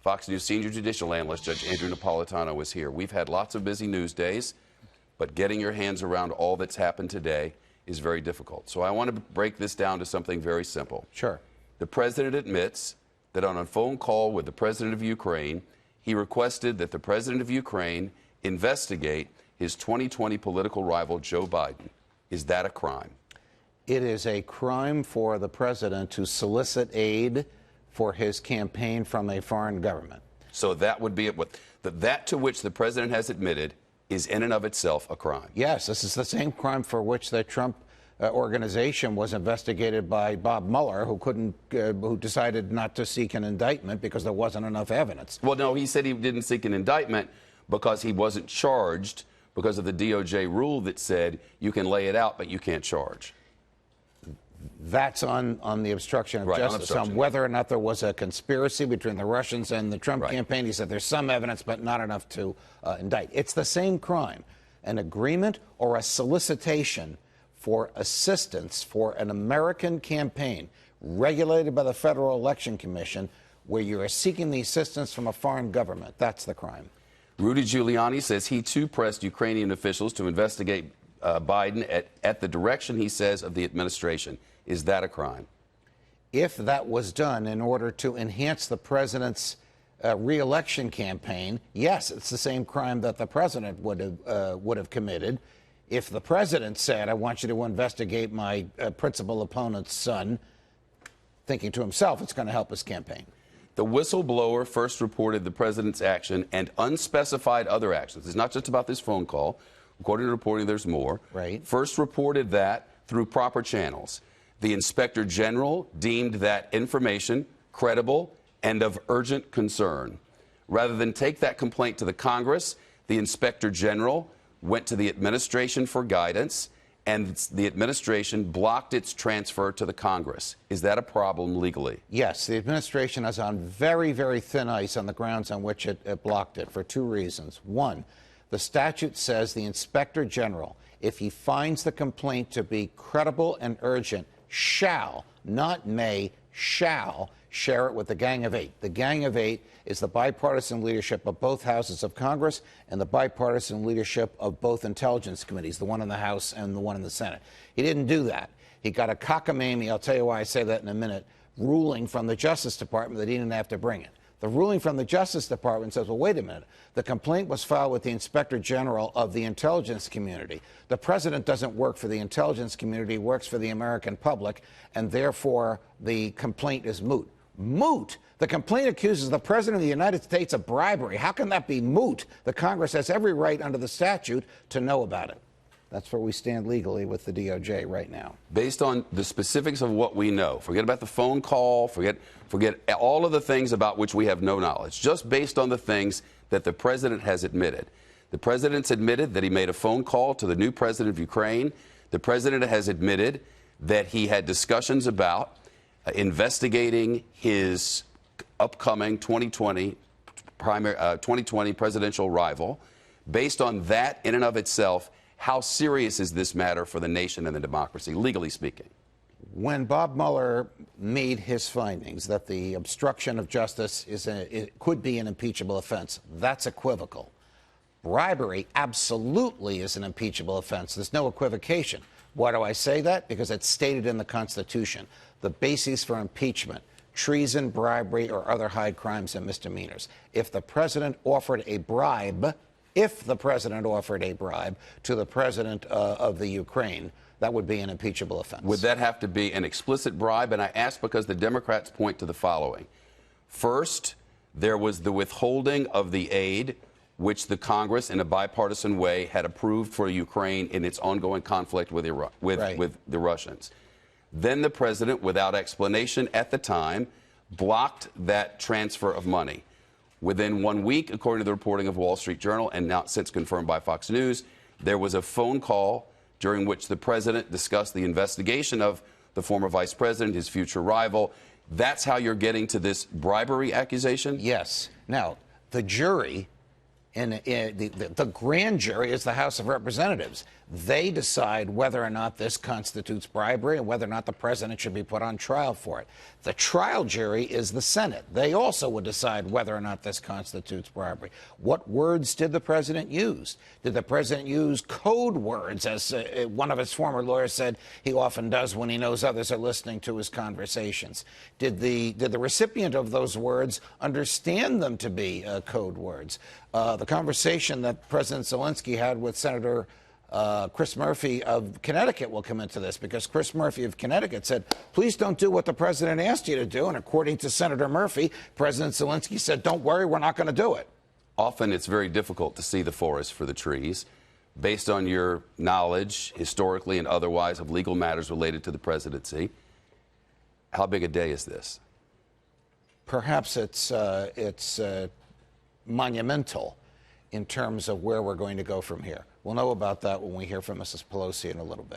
Fox News senior judicial analyst Judge Andrew Napolitano is here. We've had lots of busy news days, but getting your hands around all that's happened today is very difficult. So I want to break this down to something very simple. Sure. The president admits that on a phone call with the president of Ukraine, he requested that the president of Ukraine investigate his 2020 political rival, Joe Biden. Is that a crime? It is a crime for the president to solicit aid for his campaign from a foreign government. So that would be that to which the president has admitted is in and of itself a crime. Yes, this is the same crime for which the Trump organization was investigated by Bob Mueller, who decided not to seek an indictment because there wasn't enough evidence. Well, no, he said he didn't seek an indictment because he wasn't charged because of the DOJ rule that said you can lay it out, but you can't charge. That's on the obstruction of justice. On whether or not there was a conspiracy between the Russians and the Trump campaign, he said there's some evidence, but not enough to indict. It's the same crime, an agreement or a solicitation for assistance for an American campaign regulated by the Federal Election Commission, where you are seeking the assistance from a foreign government. That's the crime. Rudy Giuliani says he too pressed Ukrainian officials to investigate Biden at the direction, he says, of the administration. Is that a crime? If that was done in order to enhance the president's re-election campaign, yes, it's the same crime that the president would have committed. If the president said, I want you to investigate my principal opponent's son, thinking to himself it's going to help his campaign. The whistleblower first reported the president's action and unspecified other actions. It's not just about this phone call. According to reporting, there's more. Right. First reported that through proper channels. The inspector general deemed that information credible and of urgent concern. Rather than take that complaint to the Congress, the inspector general went to the administration for guidance, and the administration blocked its transfer to the Congress. Is that a problem legally? Yes, the administration is on very, very thin ice on the grounds on which it blocked it for two reasons. One, the statute says the inspector general, if he finds the complaint to be credible and urgent, shall, not may, shall share it with the Gang of Eight. The Gang of Eight is the bipartisan leadership of both houses of Congress and the bipartisan leadership of both intelligence committees, the one in the House and the one in the Senate. He didn't do that. He got a cockamamie, I'll tell you why I say that in a minute, ruling from the Justice Department that he didn't have to bring it. The ruling from the Justice Department says, well, wait a minute. The complaint was filed with the Inspector General of the intelligence community. The president doesn't work for the intelligence community, he works for the American public, and therefore the complaint is moot. Moot? The complaint accuses the president of the United States of bribery. How can that be moot? The Congress has every right under the statute to know about it. That's where we stand legally with the DOJ right now. Based on the specifics of what we know, forget about the phone call, forget all of the things about which we have no knowledge, just based on the things that the president has admitted. The president's admitted that he made a phone call to the new president of Ukraine. The president has admitted that he had discussions about investigating his upcoming 2020 presidential rival. Based on that in and of itself, how serious is this matter for the nation and the democracy, legally speaking? When Bob Mueller made his findings that the obstruction of justice could be an impeachable offense, that's equivocal. Bribery absolutely is an impeachable offense. There's no equivocation. Why do I say that? Because it's stated in the Constitution. The basis for impeachment, treason, bribery, or other high crimes and misdemeanors. If the president offered a bribe, to the president of the Ukraine, that would be an impeachable offense. Would that have to be an explicit bribe? And I ask because the Democrats point to the following. First, there was the withholding of the aid which the Congress, in a bipartisan way, had approved for Ukraine in its ongoing conflict with the Russians. Then the president, without explanation at the time, blocked that transfer of money. Within 1 week, according to the reporting of Wall Street Journal, and now since confirmed by Fox News, there was a phone call during which the president discussed the investigation of the former vice president, his future rival. That's how you're getting to this bribery accusation? Yes. Now, the jury And the grand jury is the House of Representatives. They decide whether or not this constitutes bribery and whether or not the president should be put on trial for it. The trial jury is the Senate. They also would decide whether or not this constitutes bribery. What words did the president use? Did the president use code words, as one of his former lawyers said he often does when he knows others are listening to his conversations? Did the recipient of those words understand them to be code words? The conversation that President Zelensky had with Senator Chris Murphy of Connecticut will come into this, because Chris Murphy of Connecticut said, please don't do what the president asked you to do. And according to Senator Murphy, President Zelensky said, don't worry, we're not going to do it. Often it's very difficult to see the forest for the trees. Based on your knowledge, historically and otherwise, of legal matters related to the presidency, how big a day is this? Perhaps it's monumental in terms of where we're going to go from here. We'll know about that when we hear from Mrs. Pelosi in a little bit.